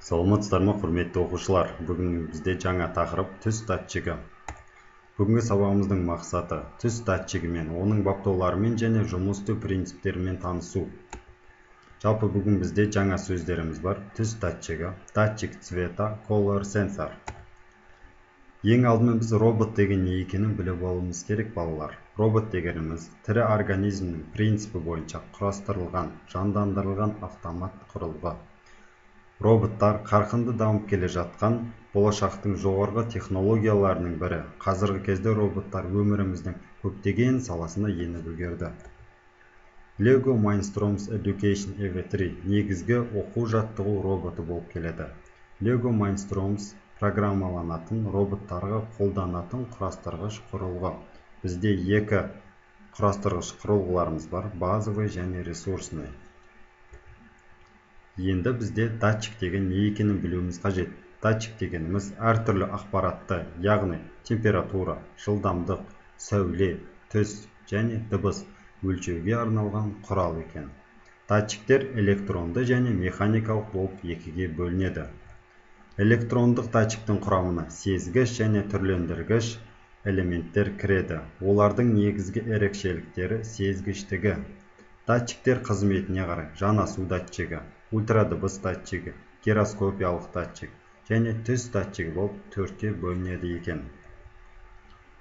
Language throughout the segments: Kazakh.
Саламатсыздар ма, құрметті оқушылар? Бүгін бізде жаңа тақырып түс датчигі. Бүгінгі сабағымыздың мақсаты түс датчигімен, оның баптауларымен және жұмыс істеу принциптерімен танысу. Жалпы бүгін бізде жаңа сөздеріміз бар. Түс датчигі, датчик цвета, color sensor. Ең алдымен біз робот деген не екенін біліп алуымыз керек, балалар. Робот дегеніміз тірі организмнің принципі бойынша құрастырылған, жандандырылған автомат құрылғы. Роботтар қарқынды дамып келе жатқан болашақтың жоғарғы технологияларының бірі. Қазіргі кезде роботтар өміріміздің көптеген саласына еніп үлгерді. Lego Mindstorms Education EV3 негізгі оқу жаттығу роботы болып келеді. Lego Mindstorms программаланатын роботтарға қолданатын құрастырғыш құрылғы. Бізде екі құрастырғыш құрылғыларымыз бар, базовый және ресурсный. Енді бізде датчик деген не екенін білуіміз қажет. Датчик дегеніміз әртүрлі ақпаратты, яғни температура, жылдамдық, сәуле, түс және дыбыс өлшеуге арналған құрал екен. Датчиктер электронды және механикалық болып екіге бөлінеді. Электрондық датчиктің құрамына сезгіш және түрлендіргіш элементтер кіреді. Олардың негізгі ерекшеліктері сезгіштігі. Датчиктер қызметіне қарай жанасу датчигі, ультрадыбыс датчигі, гироскопиялық датчик және түс датчигі болып төртке бөлінеді екен.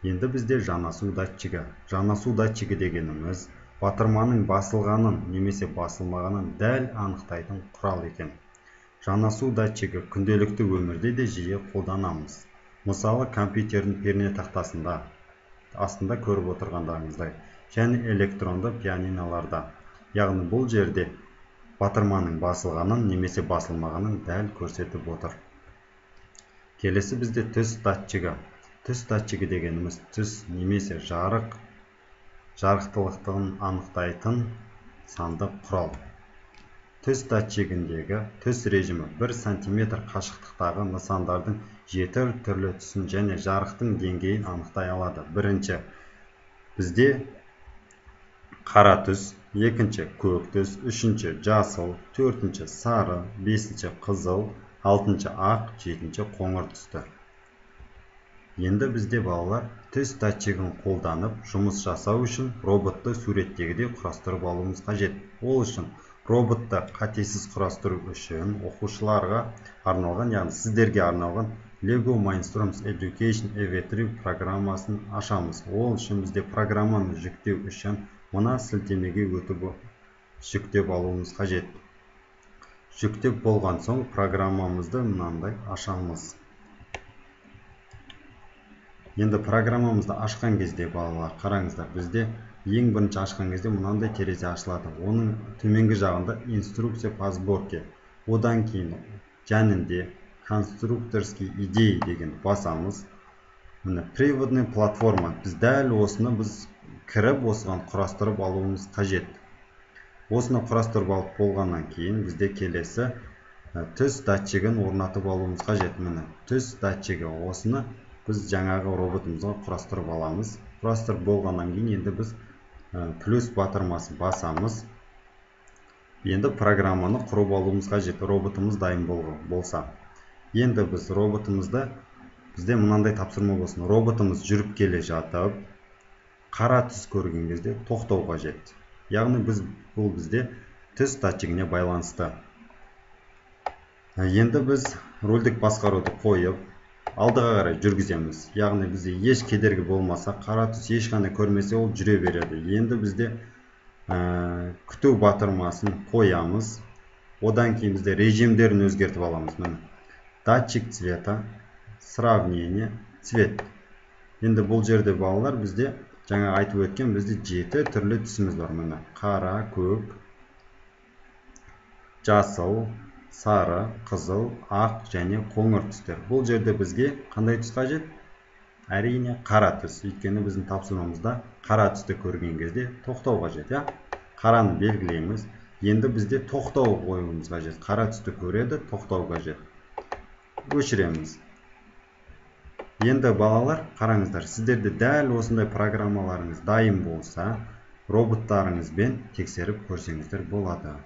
Енді бізде жанасу датчигі. Жанасу датчигі дегеніміз батырманың басылғанын немесе басылмағанын дәл анықтайтын құрал екен. Жанасу датчигі күнделікті өмірде де жиі қолданамыз. Мысалы, компьютердің пернетақтасында, астында көріп отырғандарыңыздай, және электронды пианиналарда. Яғни бұл жерде батырманың басылғанын немесе басылмағанын дәл көрсетіп отыр. Келесі бізде түс датчигі. Түс датчигі дегеніміз түс немесе жарықтылықтығын анықтайтын сандық құрал. Түс датчигіндегі түс режимі 1 см қашықтықтағы нысандардың 7 түрлі түсін және жарықтың деңгейін анықтай алады. Бірінші, бізде қара түс, екінші көк түс, үшінші жасыл, төртінші сары, бесінші қызыл, алтыншы ақ, жетінші қоңыр түсті. Енді бізде балалар түс датчигін қолданып жұмыс жасау үшін роботты суреттегідей құрастырып алуымыз қажет. Ол үшін роботты қатесіз құрастыру үшін оқушыларға арналған, яғни сіздерге арналған Lego Mindstorms Education EV3 программасын ашамыз. Ол үшін бізде программаны жүктеу үшін мына сілтемеге өтіп жүктеп алуымыз қажет. Жүктеп болған соң программамызды мынандай ашамыз. Енді программамызды ашқан кезде балалар, қараңыздар, бізде ең бірінші ашқан кезде мынандай терезе ашылады. Оның төменгі жағында инструкция по сборке. Одан кейін жанында конструкторский идеи деген басамыз. Міне приводный платформа. Біз дәл осыны біз кіріп осыған құрастырып алуымыз қажет. Осыны құрастырып алып болғаннан кейін бізде келесі түс датчигін орнатып алуымыз қажет. Міне түс датчигі, осыны біз жаңағы роботымызға құрастырып аламыз. Құрастырып болғаннан кейін енді біз плюс батырмасын басамыз. Енді программаны құрып алуымыз қажет, роботымыз дайын болса. Енді біз роботымызды, бізде мынандай тапсырма болсын. Роботымыз жүріп келе жатып, қара түс көрген кезде тоқтау қажет. Яғни бұл бізде түс датчигіне байланысты. Енді біз рөлдік басқаруды қойып, алдыға қарай жүргіземіз. Яғни бізде еш кедергі болмаса, қара түс ешқандай көрмесе, ол жүре береді. Енді бізде күту батырмасын қоямыз. Одан кейін бізде режимдерін өзгертіп аламыз. Датчик цвета, сравнение, цвет. Енді бұл жерде балалар бізде жаңа айтып өткен бізде 7 түрлі түсіміз бар. Міне қара, көк, жасыл, сары, қызыл, ақ және қоңыр түстер. Бұл жерде бізге қандай түс қажет? Әрине қара түс. Өйткені біздің тапсырмамызда қара түсті көрген кезде тоқтау қажет. Қараны белгілейміз. Енді бізде тоқтау қоюымыз қажет. Қара түсті көреді, тоқтау қажет. Өшіреміз. Енді балалар, қараңыздар, сіздерде дәл осындай программаларыңыз дайын болса, роботтарыңызбен тексеріп көрсеңіздер болады.